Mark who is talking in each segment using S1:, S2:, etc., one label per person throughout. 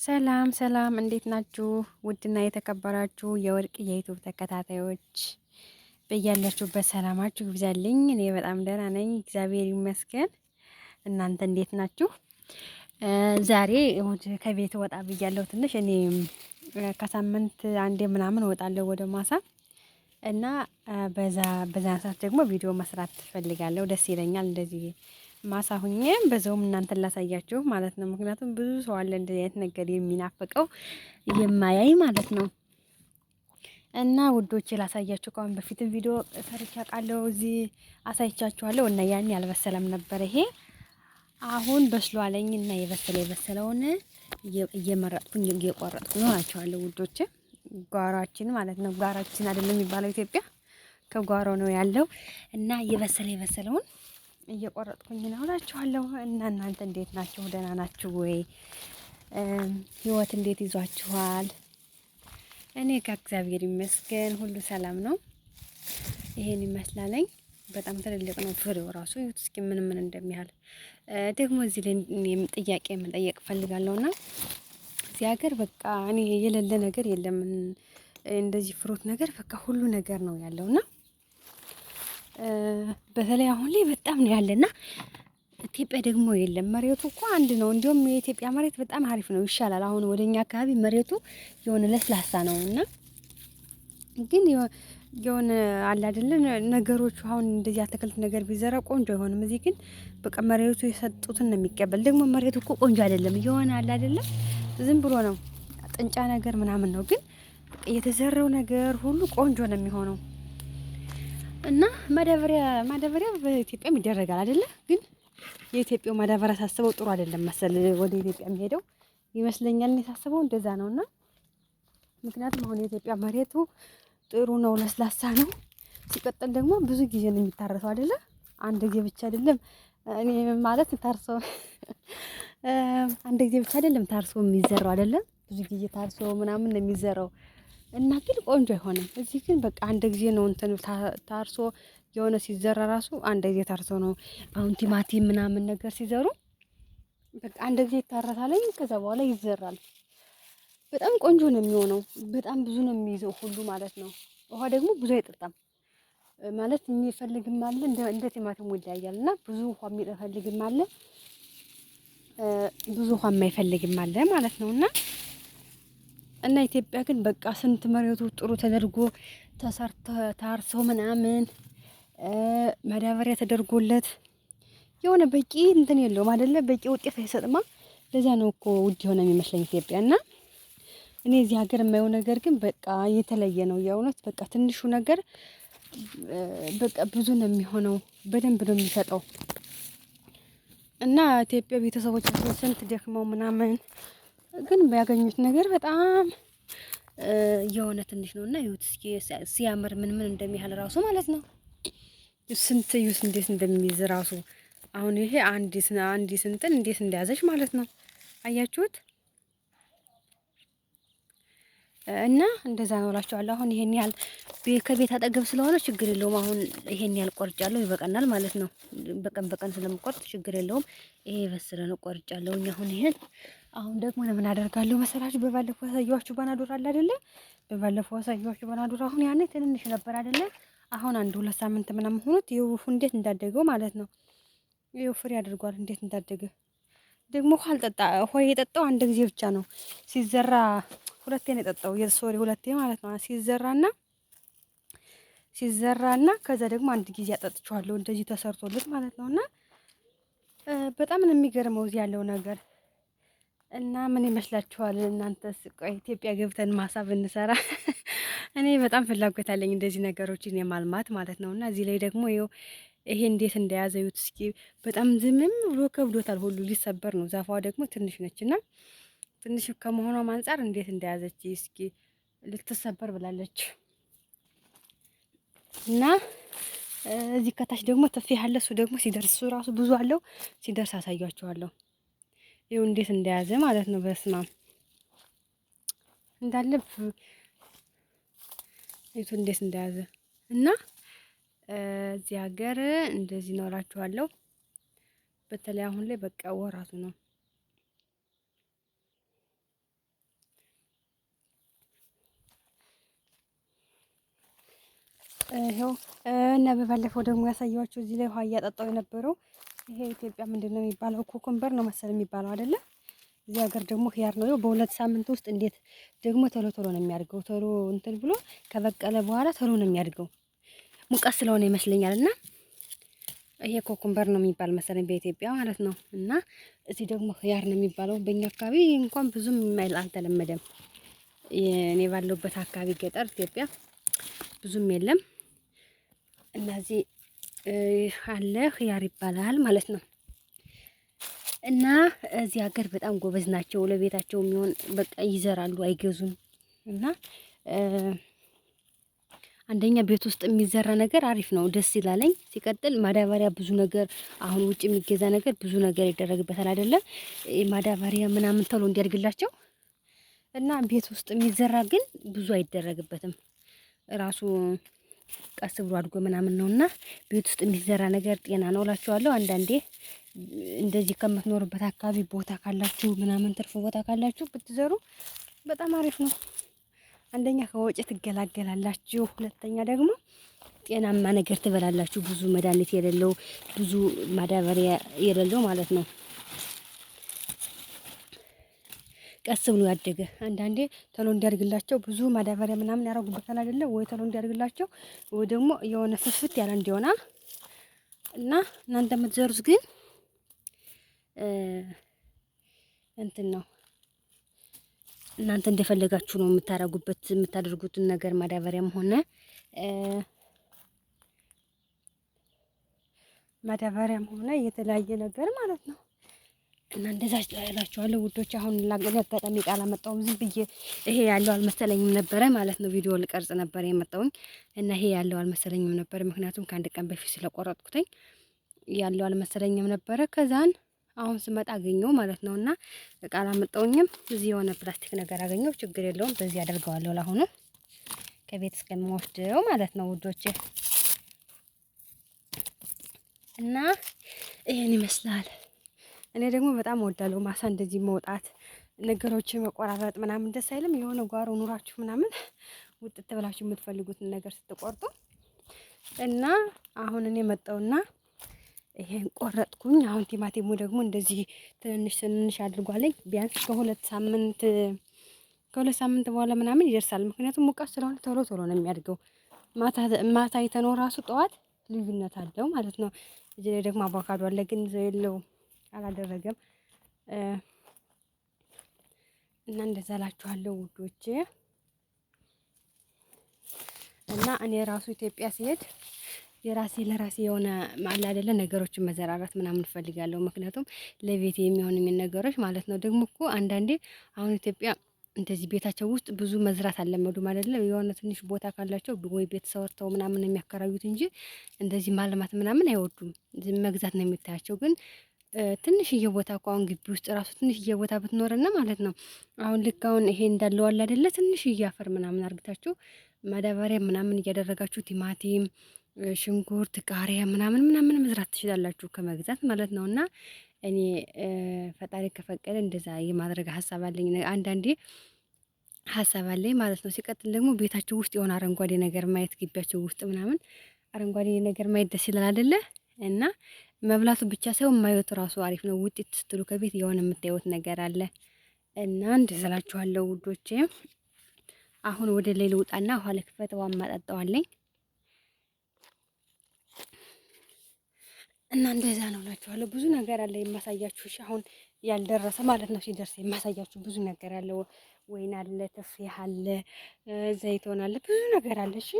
S1: ሰላም ሰላም፣ እንዴት ናችሁ? ውድና የተከበራችሁ የወርቅ የዩቱብ ተከታታዮች በያላችሁበት ሰላማችሁ ይብዛልኝ። እኔ በጣም ደህና ነኝ፣ እግዚአብሔር ይመስገን። እናንተ እንዴት ናችሁ? ዛሬ ከቤት ወጣ ብያለሁ ትንሽ። እኔ ከሳምንት አንዴ ምናምን እወጣለሁ ወደ ማሳ እና በዛ ሰዓት ደግሞ ቪዲዮ መስራት እፈልጋለሁ። ደስ ይለኛል እንደዚህ ማሳ ሁኜ በዛውም እናንተን ላሳያችሁ ማለት ነው። ምክንያቱም ብዙ ሰው አለ እንደዚህ አይነት ነገር የሚናፍቀው የማያይ ማለት ነው። እና ውዶቼ ላሳያችሁ። ከአሁን በፊትም ቪዲዮ ሰርቻ ቃለው እዚህ አሳይቻችኋለሁ እና ያን ያልበሰለም ነበር። ይሄ አሁን በስሏለኝ እና የበሰለውን እየመረጥኩኝ እየቆረጥኩ ነው አላችኋለሁ ውዶቼ። ጓሯችን ማለት ነው። ጓሯችን አይደለም የሚባለው ኢትዮጵያ ከጓሮ ነው ያለው እና የበሰለውን እየቆረጥኩኝ ነው እላችኋለሁ። እና እናንተ እንዴት ናችሁ? ደህና ናችሁ ወይ? ህይወት እንዴት ይዟችኋል? እኔ ከእግዚአብሔር ይመስገን ሁሉ ሰላም ነው። ይሄን ይመስላለኝ። በጣም ትልልቅ ነው ፍሬው ራሱ። እስኪ ምን እንደሚያህል ደግሞ እዚህ ላይ ጥያቄ መጠየቅ ፈልጋለሁና እዚህ ሀገር በቃ እኔ የሌለ ነገር የለም። እንደዚህ ፍሩት ነገር በቃ ሁሉ ነገር ነው ያለውና በተለይ አሁን ላይ በጣም ነው ያለና ኢትዮጵያ ደግሞ የለም። መሬቱ እኮ አንድ ነው። እንዲሁም የኢትዮጵያ መሬት በጣም አሪፍ ነው፣ ይሻላል። አሁን ወደኛ አካባቢ መሬቱ የሆነ ለስላሳ ነውና ግን የሆነ አለ አይደለ ነገሮቹ አሁን እንደዚህ አትክልት ነገር ቢዘራ ቆንጆ አይሆንም። እዚህ ግን በቃ መሬቱ የሰጡትን ነው የሚቀበል። ደግሞ መሬቱ እኮ ቆንጆ አይደለም፣ የሆነ አለ አይደለ ዝም ብሎ ነው ጥንጫ ነገር ምናምን ነው። ግን የተዘራው ነገር ሁሉ ቆንጆ ነው የሚሆነው። እና ማዳበሪያ በኢትዮጵያም ይደረጋል አይደለ? ግን የኢትዮጵያው ማዳበሪያ ሳስበው ጥሩ አይደለም መሰል ወደ ኢትዮጵያ የሚሄደው ይመስለኛል። እኔ ሳስበው እንደዛ ነውና ምክንያቱም አሁን የኢትዮጵያ መሬቱ ጥሩ ነው፣ ለስላሳ ነው። ሲቀጥል ደግሞ ብዙ ጊዜ ነው የሚታረሰው አይደለ? አንድ ጊዜ ብቻ አይደለም። እኔ ማለት ታርሶ አንድ ጊዜ ብቻ አይደለም ታርሶ የሚዘራው አይደለም? ብዙ ጊዜ ታርሶ ምናምን ነው የሚዘራው እና ግን ቆንጆ አይሆንም። እዚህ ግን በቃ አንድ ጊዜ ነው እንትን ታርሶ የሆነ ሲዘራ ራሱ አንድ ጊዜ ታርሶ ነው። አሁን ቲማቲም ምናምን ነገር ሲዘሩ በቃ አንድ ጊዜ ይታረሳለኝ፣ ከዛ በኋላ ይዘራል። በጣም ቆንጆ ነው የሚሆነው። በጣም ብዙ ነው የሚይዘው ሁሉ ማለት ነው። ውሃ ደግሞ ብዙ አይጠጣም ማለት የሚፈልግም አለ፣ እንደ ቲማቲሙ ይለያያል። እና ብዙ ውሃ የሚፈልግም አለ፣ ብዙ ውሃ የማይፈልግም አለ ማለት ነው። እና ኢትዮጵያ ግን በቃ ስንት መሬቱ ጥሩ ተደርጎ ታርሶ ምናምን ማዳበሪያ ተደርጎለት የሆነ በቂ እንትን የለውም አይደለ? በቂ ውጤት አይሰጥማ። ለዛ ነው እኮ ውድ የሆነ የሚመስለኝ ኢትዮጵያ። እና እኔ እዚህ ሀገር የማየው ነገር ግን በቃ የተለየ ነው የእውነት። በቃ ትንሹ ነገር በቃ ብዙ ነው የሚሆነው፣ በደንብ ነው የሚሰጠው። እና ኢትዮጵያ ቤተሰቦቻችን ስንት ደክመው ምናምን ግን የሚያገኙት ነገር በጣም የሆነ ትንሽ ነው። እና ይሁት እስኪ ሲያምር ምን እንደሚያህል ራሱ ማለት ነው። ስንት ይሁት እንዴት እንደሚይዝ ራሱ አሁን ይሄ አንዲ ስንትን እንዴት እንደያዘች ማለት ነው። አያችሁት? እና እንደዛ ነው እላችኋለሁ። አሁን ይሄን ያህል ከቤት አጠገብ ስለሆነ ችግር የለውም። አሁን ይሄን ያህል ቆርጫለሁ፣ ይበቃናል ማለት ነው። በቀን ስለምቆርጥ ችግር የለውም። ይሄ የበሰለ ነው ቆርጫለሁ። አሁን ይሄን አሁን ደግሞ ለምን አደርጋለሁ መሰላችሁ? በባለፈው ያሳየኋችሁ ባናዶር አለ አይደለ? በባለፈው ያሳየኋችሁ ባናዶር አሁን ያኔ ትንንሽ ነበር አይደለ? አሁን አንድ 2 ሳምንት ምናምን ሆኖት ይኸው እንዴት እንዳደገው ማለት ነው። ይኸው ፍሬ አድርጓል እንዴት እንዳደገ። ደግሞ ውሃ የጠጣው አንድ ጊዜ ብቻ ነው ሲዘራ፣ ሁለቴ ነው የጠጣው። የሶሪ ሁለቴ ማለት ነው። ሲዘራና ከዛ ደግሞ አንድ ጊዜ አጠጥቼዋለሁ እንደዚህ ተሰርቶለት ማለት ነውና በጣም ነው የሚገርመው እዚህ ያለው ነገር። እና ምን ይመስላችኋል እናንተስ? ቆይ ኢትዮጵያ ገብተን ማሳ ብንሰራ እኔ በጣም ፍላጎት አለኝ እንደዚህ ነገሮችን የማልማት ማለት ነውና እዚህ ላይ ደግሞ ይሄ እንዴት እንደያዘ ይሁት እስኪ። በጣም ዝምም ብሎ ከብዶታል ሁሉ ሊሰበር ነው። ዛፏ ደግሞ ትንሽ ነችና ትንሽ ከመሆኗም አንፃር እንዴት እንደያዘች እስኪ ልትሰበር ብላለች። እና እዚህ ከታች ደግሞ ትፌ ያለ እሱ ደግሞ ሲደርስ እሱ ራሱ ብዙ አለው። ሲደርስ አሳያችኋለሁ። ይኸው እንዴት እንደያዘ ማለት ነው። በስማም እንዳለ ይቱ እንዴት እንደያዘ እና እዚህ ሀገር እንደዚህ ነው እላችኋለሁ። በተለይ አሁን ላይ በቃ ወራቱ ነው። ይኸው እና በባለፈው ደግሞ ያሳየኋችሁ እዚህ ላይ ውሃ እያጠጣው የነበረው ይሄ ኢትዮጵያ ምንድን ነው የሚባለው? ኮኮምበር ነው መሰል የሚባለው አይደለ? እዚህ ሀገር ደግሞ ኪያር ነው። በሁለት ሳምንት ውስጥ እንዴት ደግሞ ቶሎ ቶሎ ነው የሚያድገው። ቶሎ እንትን ብሎ ከበቀለ በኋላ ቶሎ ነው የሚያድገው። ሙቀት ስለሆነ ይመስለኛል። እና ይሄ ኮኮምበር ነው የሚባል መሰለኝ በኢትዮጵያ ማለት ነው። እና እዚህ ደግሞ ኪያር ነው የሚባለው። በእኛ አካባቢ እንኳን ብዙም አልተለመደም። እኔ ባለሁበት አካባቢ ገጠር ኢትዮጵያ ብዙም የለም። እና እዚህ አለ ኪያር ይባላል ማለት ነው። እና እዚህ ሀገር በጣም ጎበዝ ናቸው። ለቤታቸው የሚሆን በቃ ይዘራሉ፣ አይገዙም። እና አንደኛ ቤት ውስጥ የሚዘራ ነገር አሪፍ ነው፣ ደስ ይላለኝ። ሲቀጥል ማዳበሪያ ብዙ ነገር አሁን ውጭ የሚገዛ ነገር ብዙ ነገር ይደረግበታል አይደለ? ማዳበሪያ ምናምን ተሎ እንዲያድግላቸው እና ቤት ውስጥ የሚዘራ ግን ብዙ አይደረግበትም። ራሱ ቀስ ብሎ አድጎ ምናምን ነውና ቤት ውስጥ የሚዘራ ነገር ጤና ነው እላችኋለሁ። አንዳንዴ እንደዚህ ከምትኖርበት አካባቢ ቦታ ካላችሁ ምናምን ትርፍ ቦታ ካላችሁ ብትዘሩ በጣም አሪፍ ነው። አንደኛ ከወጪ ትገላገላላችሁ፣ ሁለተኛ ደግሞ ጤናማ ነገር ትበላላችሁ። ብዙ መድኃኒት የሌለው ብዙ ማዳበሪያ የሌለው ማለት ነው። ቀስ ብሎ ያደገ አንዳንዴ ቶሎ እንዲያድግላቸው ብዙ ማዳበሪያ ምናምን ያደርጉበታል አይደለ? ወይ ቶሎ እንዲያድግላቸው ወይ ደግሞ የሆነ ፍስፍት ያለ እንዲሆና እና እናንተ የምትዘሩት ግን እንትን ነው። እናንተ እንደፈለጋችሁ ነው የምታረጉበት የምታደርጉትን ነገር ማዳበሪያም ሆነ የተለያየ ነገር ማለት ነው። እና እንደዛ ያላችኋለሁ ውዶች። አሁን ለአጋጣሚ ቃል አመጣሁም ዝም ብዬ ይሄ ያለው አልመሰለኝም ነበረ ማለት ነው። ቪዲዮ ልቀርጽ ነበር የመጣሁኝ እና ይሄ ያለው አልመሰለኝም ነበር፣ ምክንያቱም ከአንድ ቀን በፊት ስለቆረጥኩትኝ ያለው አልመሰለኝም ነበረ። ከዛን አሁን ስመጣ አገኘው ማለት ነው። እና ቃል አመጣሁኝም እዚህ የሆነ ፕላስቲክ ነገር አገኘው። ችግር የለውም በዚህ አደርገዋለሁ ለአሁኑ ከቤት እስከምወስደው ማለት ነው ውዶች። እና ይሄን ይመስላል። እኔ ደግሞ በጣም እወዳለሁ ማሳ እንደዚህ መውጣት፣ ነገሮችን መቆራረጥ ምናምን ደስ አይልም? የሆነ ጓሮ ኑራችሁ ምናምን ውጥት ብላችሁ የምትፈልጉትን ነገር ስትቆርጡ እና አሁን እኔ መጣውና ይሄን ቆረጥኩኝ። አሁን ቲማቲሙ ደግሞ እንደዚህ ትንንሽ ትንንሽ አድርጓለኝ። ቢያንስ ከሁለት ሳምንት በኋላ ምናምን ይደርሳል። ምክንያቱም ሙቀት ስለሆነ ቶሎ ቶሎ ነው የሚያድገው። ማታ የተኖር ራሱ ጠዋት ልዩነት አለው ማለት ነው። እዚህ ላይ ደግሞ አቮካዶ አለ፣ ግን የለውም አላደረገም። እና እንደዛ እላችኋለሁ ውዶቼ። እና እኔ ራሱ ኢትዮጵያ ሲሄድ ለራሴ የሆነ ማለ አይደለ ነገሮችን መዘራራት ምናምን ፈልጋለሁ። ምክንያቱም ለቤት የሚሆኑኝ ነገሮች ማለት ነው። ደግሞ እኮ አንዳንዴ አሁን ኢትዮጵያ እንደዚህ ቤታቸው ውስጥ ብዙ መዝራት አለመዱም አይደለ? የሆነ ትንሽ ቦታ ካላቸው ወይ ቤት ሰርተው ምናምን የሚያከራዩት እንጂ እንደዚህ ማልማት ምናምን አይወዱም። መግዛት ነው የሚታያቸው። ግን ትንሽዬ ቦታ እኮ አሁን ግቢ ውስጥ ራሱ ትንሽዬ ቦታ ብትኖርና ማለት ነው። አሁን ልክ አሁን ይሄ እንዳለው አለ አይደለ? ትንሽዬ አፈር ምናምን አርግታችሁ ማዳበሪያ ምናምን እያደረጋችሁ ቲማቲም፣ ሽንኩርት፣ ቃሪያ ምናምን መዝራት ትችላላችሁ ከመግዛት ማለት ነው። እና እኔ ፈጣሪ ከፈቀደ እንደዛ የማድረግ ሀሳብ አለኝ። አንዳንዴ ሀሳብ አለኝ ማለት ነው። ሲቀጥል ደግሞ ቤታቸው ውስጥ የሆነ አረንጓዴ ነገር ማየት ግቢያቸው ውስጥ ምናምን አረንጓዴ ነገር ማየት ደስ ይላል አይደለ? እና መብላቱ ብቻ ሳይሆን ማየቱ ራሱ አሪፍ ነው። ውጤት ስትሉ ከቤት የሆነ የምታዩት ነገር አለ እና እንደዛ እላችኋለሁ ውዶቼ። አሁን ወደ ላይ ልውጣና ውሃ ልክፈት፣ ውሃ ማጠጣዋለኝ እና እንደዛ ነው እላችኋለሁ። ብዙ ነገር አለ የማሳያችሁ። እሺ አሁን ያልደረሰ ማለት ነው። ሲደርስ የማሳያችሁ ብዙ ነገር አለ። ወይን አለ፣ ተፍያህ አለ፣ ዘይቶን አለ፣ ብዙ ነገር አለ። እሺ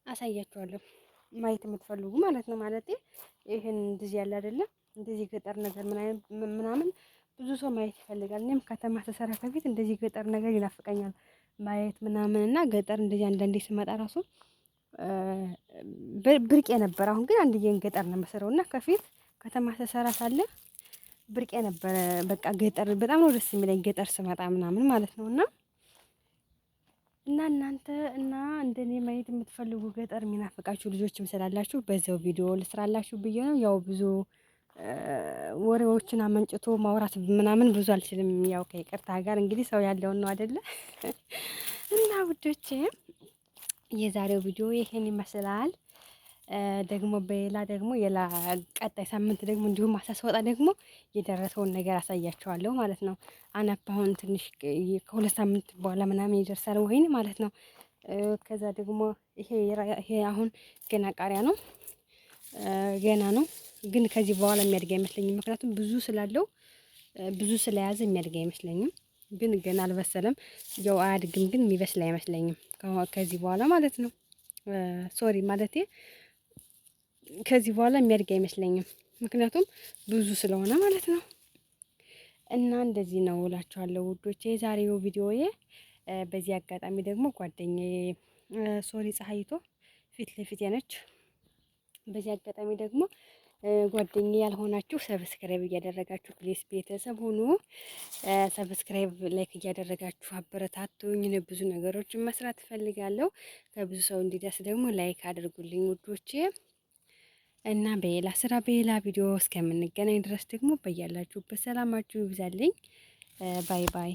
S1: አሳያችኋለሁ ማየት የምትፈልጉ ማለት ነው። ማለት ይሄን እንደዚህ ያለ አይደለም እንደዚህ ገጠር ነገር ምናምን ብዙ ሰው ማየት ይፈልጋል። እኔም ከተማ ተሰራ ከፊት እንደዚህ ገጠር ነገር ይናፍቀኛል ማየት ምናምን እና ገጠር እንደዚህ አንዳንዴ ስመጣ ራሱ ብርቄ ነበር። አሁን ግን አንድዬን ገጠር ነው መሰረው እና ከፊት ከተማ ተሰራ ሳለ ብርቄ ነበረ። በቃ ገጠር በጣም ነው ደስ የሚለኝ ገጠር ስመጣ ምናምን ማለት ነው። እና እናንተ እና እንደኔ ማየት የምትፈልጉ ገጠር የሚናፍቃችሁ ልጆችም ስላላችሁ በዛው ቪዲዮ ልስራላችሁ ብዬ ነው። ያው ብዙ ወሬዎችን አመንጭቶ ማውራት ምናምን ብዙ አልችልም። ያው ከይቅርታ ጋር እንግዲህ ሰው ያለውን ነው አይደለ? እና ውዶቼ የዛሬው ቪዲዮ ይሄን ይመስላል። ደግሞ በሌላ ደግሞ ቀጣይ ሳምንት ደግሞ እንዲሁም ማሳ ስወጣ ደግሞ የደረሰውን ነገር አሳያቸዋለሁ ማለት ነው። አነብ አሁን ትንሽ ከሁለት ሳምንት በኋላ ምናምን ይደርሳል ወይን ማለት ነው። ከዛ ደግሞ ይሄ አሁን ገና ቃሪያ ነው፣ ገና ነው። ግን ከዚህ በኋላ የሚያድግ አይመስለኝም። ምክንያቱም ብዙ ስላለው ብዙ ስለያዘ የሚያድግ አይመስለኝም። ግን ገና አልበሰለም። ያው አያድግም፣ ግን የሚበስል አይመስለኝም ከዚህ በኋላ ማለት ነው። ሶሪ ማለቴ ከዚህ በኋላ የሚያድግ አይመስለኝም። ምክንያቱም ብዙ ስለሆነ ማለት ነው። እና እንደዚህ ነው እላችኋለሁ ውዶቼ የዛሬው ቪዲዮዬ። በዚህ አጋጣሚ ደግሞ ጓደኛዬ ሶሪ ፀሐይቶ ፊት ለፊት ነች። በዚህ አጋጣሚ ደግሞ ጓደኛዬ ያልሆናችሁ ሰብስክራይብ እያደረጋችሁ ፕሌስ ቤተሰብ ሁኑ። ሰብስክራይብ ላይክ እያደረጋችሁ አበረታቱኝ። ብዙ ነገሮችን መስራት እፈልጋለሁ። ከብዙ ሰው እንዲደርስ ደግሞ ላይክ አድርጉልኝ ውዶቼ። እና በሌላ ስራ በሌላ ቪዲዮ እስከምንገናኝ ድረስ ደግሞ በያላችሁበት ሰላማችሁ ይብዛልኝ። ባይ ባይ።